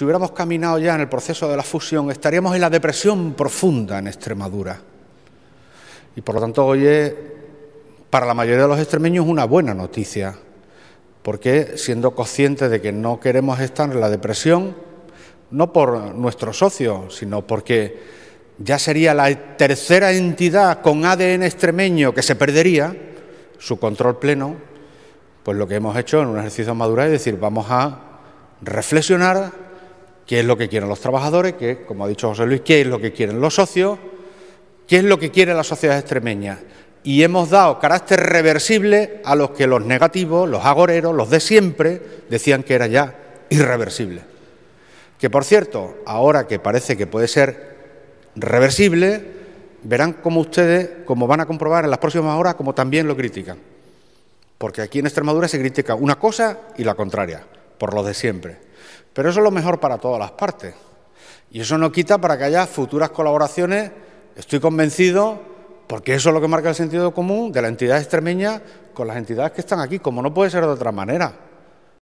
Si hubiéramos caminado ya en el proceso de la fusión, estaríamos en la depresión profunda en Extremadura. Y por lo tanto hoy es, para la mayoría de los extremeños, una buena noticia, porque siendo conscientes de que no queremos estar en la depresión, no por nuestros socios, sino porque ya sería la tercera entidad con ADN extremeño que se perdería su control pleno, pues lo que hemos hecho en un ejercicio de madurez es decir, vamos a reflexionar qué es lo que quieren los trabajadores, qué, como ha dicho José Luis, qué es lo que quieren los socios, qué es lo que quiere la sociedad extremeña. Y hemos dado carácter reversible a los que los negativos, los agoreros, los de siempre, decían que era ya irreversible. Que, por cierto, ahora que parece que puede ser reversible, verán como ustedes, como van a comprobar en las próximas horas, como también lo critican. Porque aquí en Extremadura se critica una cosa y la contraria, por los de siempre. Pero eso es lo mejor para todas las partes. Y eso no quita para que haya futuras colaboraciones, estoy convencido, porque eso es lo que marca el sentido común de la entidad extremeña con las entidades que están aquí, como no puede ser de otra manera.